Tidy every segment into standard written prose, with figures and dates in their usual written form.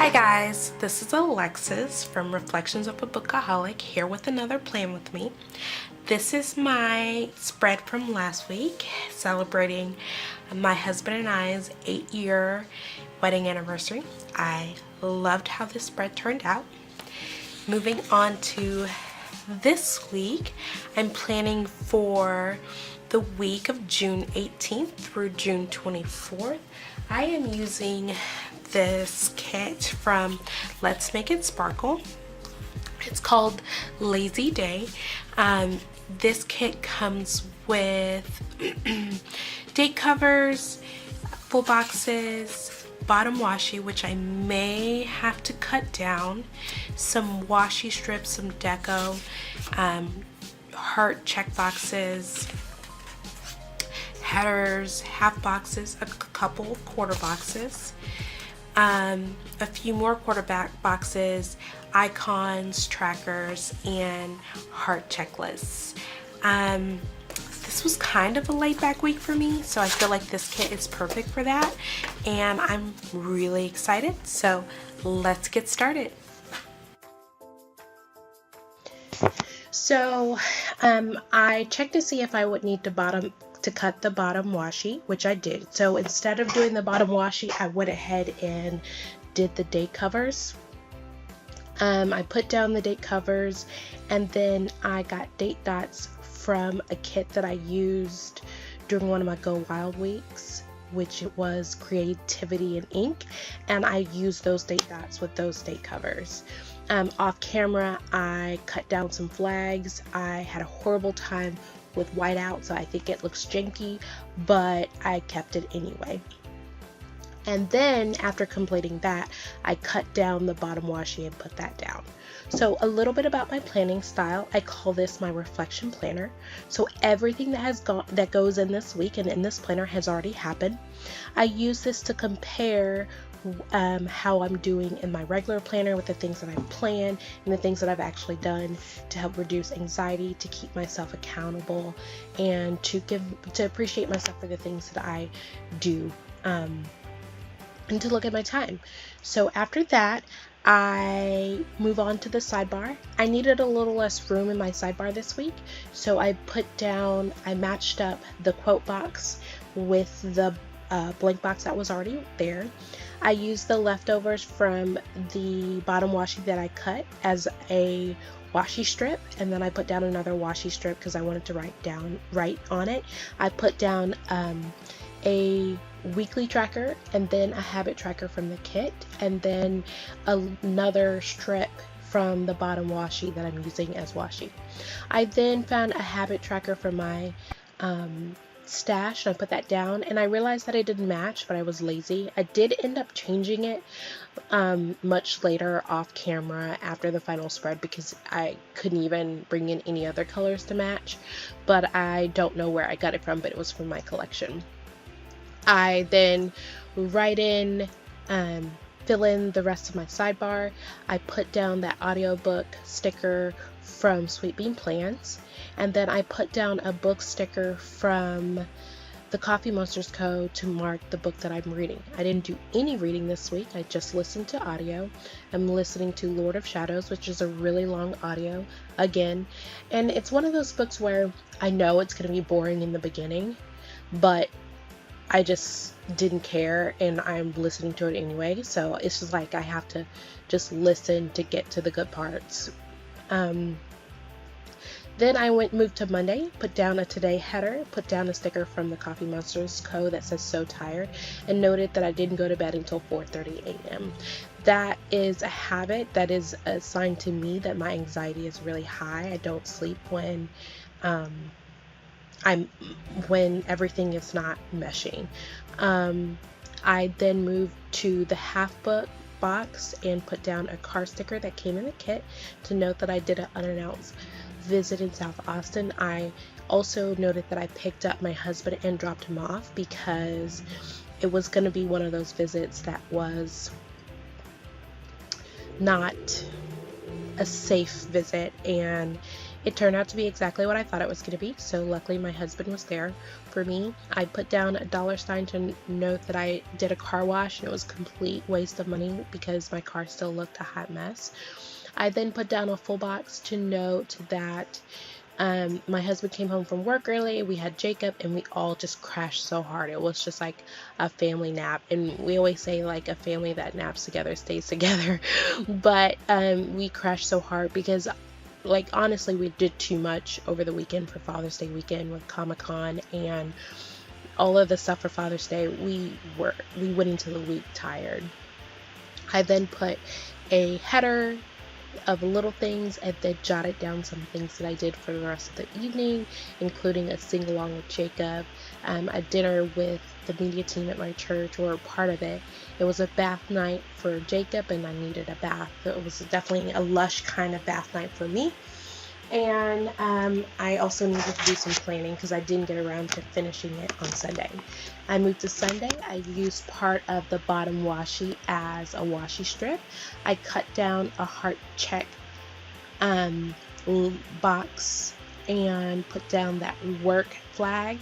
Hi guys, this is Alexis from Reflections of a Bookaholic here with another plan with me. This is my spread from last week celebrating my husband and I's 8-year wedding anniversary. I loved how this spread turned out. Moving on to this week, I'm planning for the week of June 18th through June 24th. I am using this kit from Let's Make It Sparkle. It's called Lazy Day. This kit comes with date covers, full boxes, bottom washi, which I may have to cut down, some washi strips, some deco, heart check boxes, headers, half boxes, a couple quarter boxes, a few more quarterback boxes, icons, trackers, and heart checklists. This was kind of a laid back week for me, so I feel like this kit is perfect for that, and I'm really excited. So let's get started. So I checked to see if I would need to cut the bottom washi, which I did. So instead of doing the bottom washi, I went ahead and did the date covers. I put down the date covers, and then I got date dots from a kit that I used during one of my Go Wild weeks, which it was Creativity and Ink, and I used those date dots with those date covers. Off camera, I cut down some flags. I had a horrible time with whiteout, so I think it looks janky, but I kept it anyway. And then after completing that, I cut down the bottom washi and put that down. So a little bit about my planning style. I call this my reflection planner. So everything that goes in this week and in this planner has already happened. I use this to compare how I'm doing in my regular planner with the things that I plan and the things that I've actually done to help reduce anxiety, to keep myself accountable, and to appreciate myself for the things that I do, and to look at my time. So after that, I move on to the sidebar. I needed a little less room in my sidebar this week, so I matched up the quote box with the blank box that was already there. I used the leftovers from the bottom washi that I cut as a washi strip, and then I put down another washi strip because I wanted to write on it. I put down a weekly tracker, and then a habit tracker from the kit, and then another strip from the bottom washi that I'm using as washi. I then found a habit tracker for my stash, and I put that down, and I realized that it didn't match, but I was lazy. I did end up changing it much later off camera after the final spread because I couldn't even bring in any other colors to match, but I don't know where I got it from, but it was from my collection. I then fill in the rest of my sidebar. I put down that audiobook sticker from Sweet Bean Plans, and then I put down a book sticker from the Coffee Monsters Co. to mark the book that I'm reading. I didn't do any reading this week. I just listened to audio. I'm listening to Lord of Shadows, which is a really long audio again, and it's one of those books where I know it's going to be boring in the beginning, but I just didn't care, and I'm listening to it anyway, so it's just like I have to just listen to get to the good parts. Then I moved to Monday, put down a today header, put down a sticker from the Coffee Monsters Co. that says "So tired," and noted that I didn't go to bed until 4:30 a.m. That is a habit that is a sign to me that my anxiety is really high. I don't sleep when everything is not meshing. I then moved to the half book box and put down a car sticker that came in the kit to note that I did an unannounced visit in South Austin. I also noted that I picked up my husband and dropped him off because it was going to be one of those visits that was not a safe visit, and It turned out to be exactly what I thought it was going to be, so luckily my husband was there for me. I put down a $sign to note that I did a car wash and it was a complete waste of money because my car still looked a hot mess. I then put down a full box to note that my husband came home from work early, we had Jacob, and we all just crashed so hard. It was just like a family nap, and we always say like a family that naps together stays together. But we crashed so hard because, like, honestly, we did too much over the weekend for Father's Day weekend with Comic-Con and all of the stuff for Father's Day. We went into the week tired. I then put a header of little things and then jotted down some things that I did for the rest of the evening, including a sing-along with Jacob, a dinner with the media team at my church, or part of it. It was a bath night for Jacob and I needed a bath. It was definitely a lush kind of bath night for me. And I also needed to do some planning because I didn't get around to finishing it on Sunday. I moved to Sunday. I used part of the bottom washi as a washi strip. I cut down a heart check box and put down that work flag,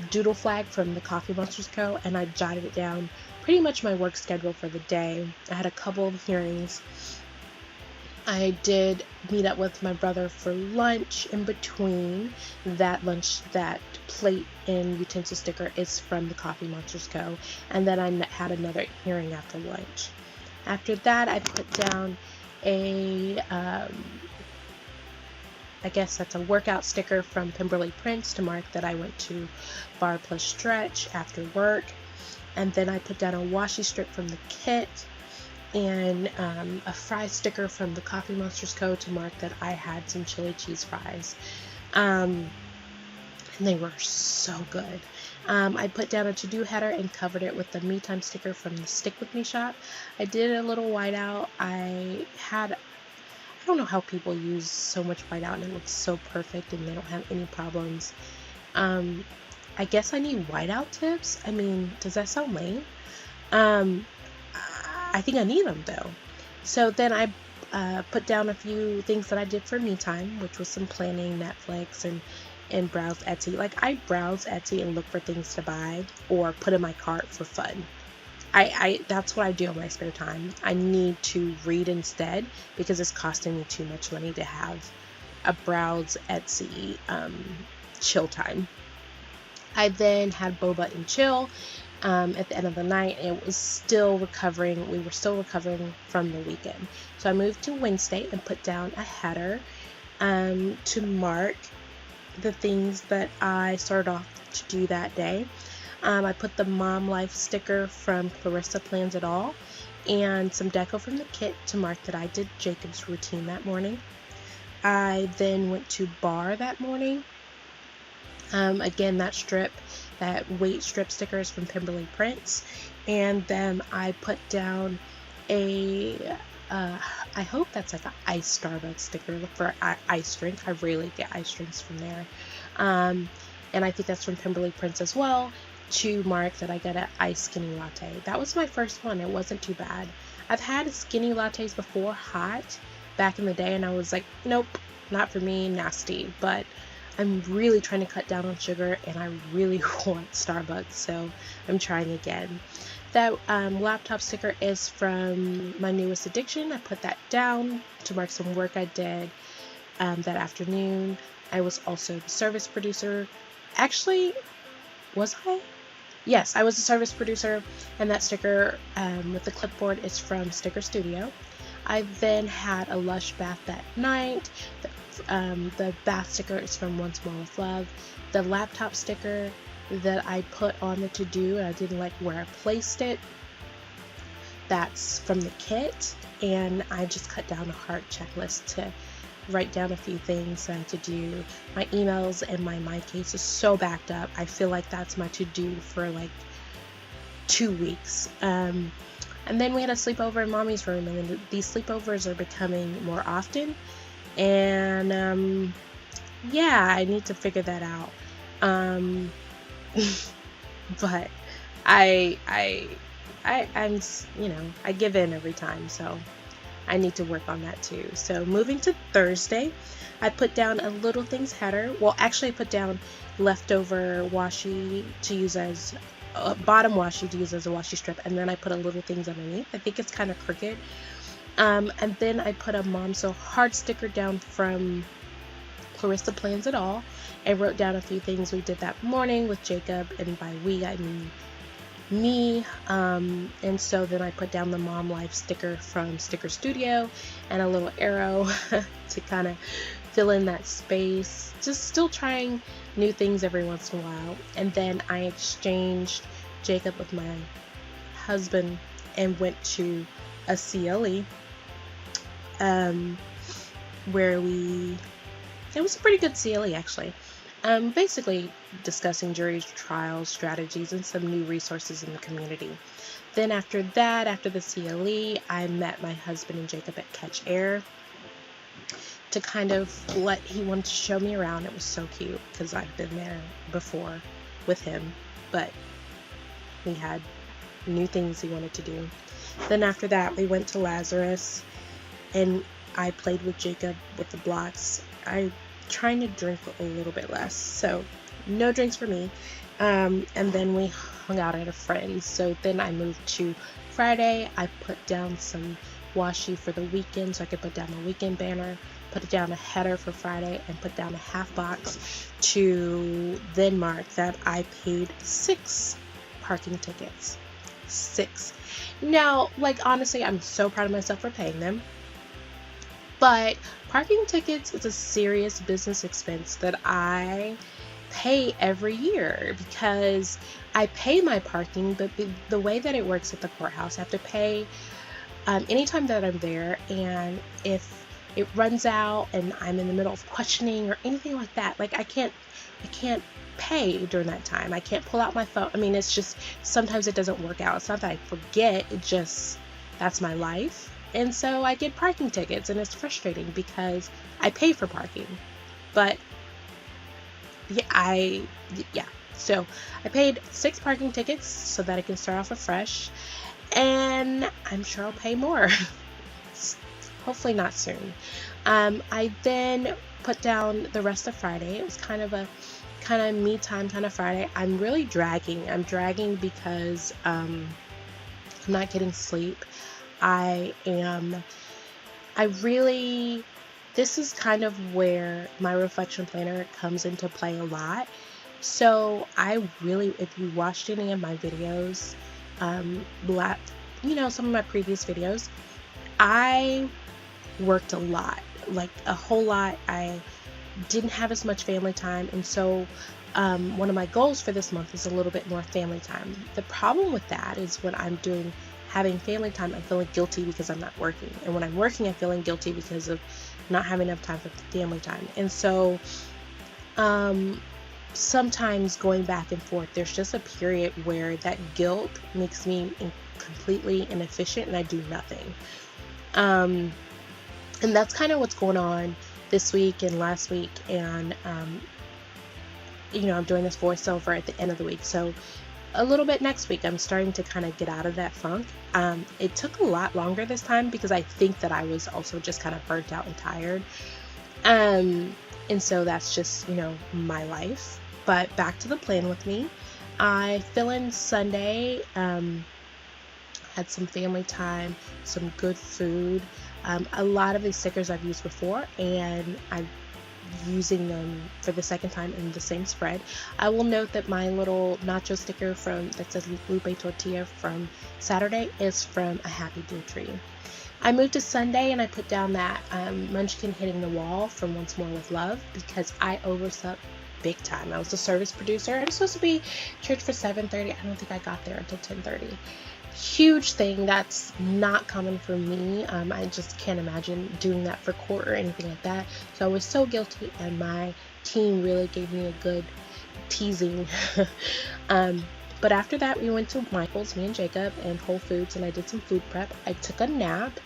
doodle flag from the Coffee Monsters Co. And I jotted it down pretty much my work schedule for the day. I had a couple of hearings. I did meet up with my brother for lunch in between. That lunch, that plate and utensil sticker is from the Coffee Monsters Co. And then I had another hearing after lunch. After that, I put down a, I guess that's a workout sticker from Pemberley Prince to mark that I went to Bar Plus Stretch after work. And then I put down a washi strip from the kit and a fry sticker from the Coffee Monsters Co. to mark that I had some chili cheese fries. And they were so good. I put down a to-do header and covered it with the Me Time sticker from the Stick With Me shop. I did a little whiteout. I don't know how people use so much whiteout and it looks so perfect and they don't have any problems. I guess I need whiteout tips. I mean, does that sound lame? I think I need them though. So then I put down a few things that I did for me time, which was some planning, Netflix, and browse Etsy. Like, I browse Etsy and look for things to buy or put in my cart for fun. I that's what I do in my spare time. I need to read instead because it's costing me too much money to have a browse Etsy chill time. I then had boba and chill at the end of the night. It was still recovering. We were still recovering from the weekend. So I moved to Wednesday and put down a header to mark the things that I started off to do that day. I put the Mom Life sticker from Clarissa Plans It All and some deco from the kit to mark that I did Jacob's routine that morning. I then went to bar that morning. Again, that weight strip stickers from Pemberley Prince. And then I put down a, I hope that's like an ice Starbucks sticker for ice drink. I rarely get ice drinks from there. And I think that's from Pemberley Prince as well, to mark that I got an iced skinny latte. That was my first one. It wasn't too bad. I've had skinny lattes before, hot, back in the day, and I was like, nope, not for me, nasty. But I'm really trying to cut down on sugar, and I really want Starbucks, so I'm trying again. That laptop sticker is from my newest addiction. I put that down to mark some work I did that afternoon. I was also the service producer. Actually, was I? Yes, I was a service producer, and that sticker with the clipboard is from Sticker Studio. I then had a lush bath that night. The bath sticker is from One Small of Love. The laptop sticker that I put on the to-do, and I didn't like where I placed it, that's from the kit. And I just cut down a heart checklist to write down a few things I had to do. My emails and my case is so backed up. I feel like that's my to-do for like 2 weeks. And then we had a sleepover in Mommy's room, and these sleepovers are becoming more often. And yeah, I need to figure that out. But I'm, I give in every time, so I need to work on that too. So moving to Thursday, I put down a Little Things header. Well, actually I put down leftover washi to use as bottom washi to use as a washi strip, and then I put a Little Things underneath. I think it's kind of crooked. And then I put a Mom So Hard sticker down from Clarissa Plans It All, and wrote down a few things we did that morning with Jacob, and by we I mean me. And so then I put down the Mom Life sticker from Sticker Studio and a little arrow to kind of fill in that space. Just still trying new things every once in a while. And then I exchanged Jacob with my husband and went to a CLE where it was a pretty good CLE actually. Basically discussing jury trial strategies and some new resources in the community. Then after that, after the CLE, I met my husband and Jacob at Catch Air to kind of he wanted to show me around. It was so cute because I've been there before with him, but he had new things he wanted to do. Then after that, we went to Lazarus and I played with Jacob with the blocks. I'm trying to drink a little bit less, so no drinks for me. And then we hung out at a friend's. So then I moved to Friday. I put down some washi for the weekend so I could put down the weekend banner, put down a header for Friday, and put down a half box to then mark that I paid 6 parking tickets. 6. Now, like, honestly, I'm so proud of myself for paying them. But parking tickets is a serious business expense that I pay every year because I pay my parking, but the way that it works at the courthouse, I have to pay anytime that I'm there, and if it runs out and I'm in the middle of questioning or anything like that, like I can't pay during that time. I can't pull out my phone. I mean, it's just sometimes it doesn't work out. It's not that I forget, it just that's my life. And so I get parking tickets, and it's frustrating because I pay for parking. But so I paid 6 parking tickets so that I can start off afresh, and I'm sure I'll pay more. Hopefully not soon. I then put down the rest of Friday. It was kind of me time kind of Friday. I'm really dragging. I'm dragging because I'm not getting sleep. This is kind of where my reflection planner comes into play a lot. So if you watched any of my videos, some of my previous videos, I worked a lot, like a whole lot. I didn't have as much family time, and so one of my goals for this month is a little bit more family time. The problem with that is when I'm having family time, I'm feeling guilty because I'm not working, and when I'm working, I'm feeling guilty because of not having enough time for family time. And so sometimes going back and forth, there's just a period where that guilt makes me completely inefficient and I do nothing. And that's kind of what's going on this week and last week, and I'm doing this voiceover at the end of the week, so a little bit next week I'm starting to kind of get out of that funk. It took a lot longer this time because I think that I was also just kind of burnt out and tired, and so that's just my life. But back to the plan with me. I fill in Sunday, had some family time, some good food. A lot of these stickers I've used before, and I'm using them for the second time in the same spread. I will note that my little nacho sticker that says Lupe Tortilla from Saturday is from a Happy Blue Tree. I moved to Sunday and I put down that Munchkin Hitting the Wall from Once More with Love because I overslept big time. I was a service producer. I was supposed to be church for 7:30. I don't think I got there until 10:30. Huge thing. That's not common for me. I just can't imagine doing that for court or anything like that. So I was so guilty, and my team really gave me a good teasing. But after that, we went to Michael's, me and Jacob, and Whole Foods, and I did some food prep. I took a nap.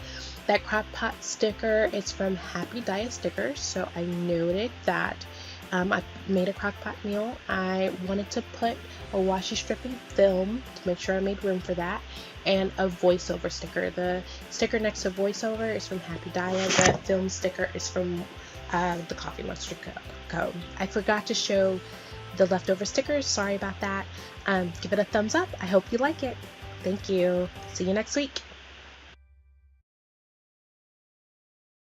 That crock pot sticker is from Happy Diet Stickers, so I noted that I made a crock pot meal. I wanted to put a washi stripping film to make sure I made room for that, and a voiceover sticker. The sticker next to voiceover is from Happy Diet. The film sticker is from the Coffee Monster Co. I forgot to show the leftover stickers. Sorry about that. Give it a thumbs up. I hope you like it. Thank you. See you next week.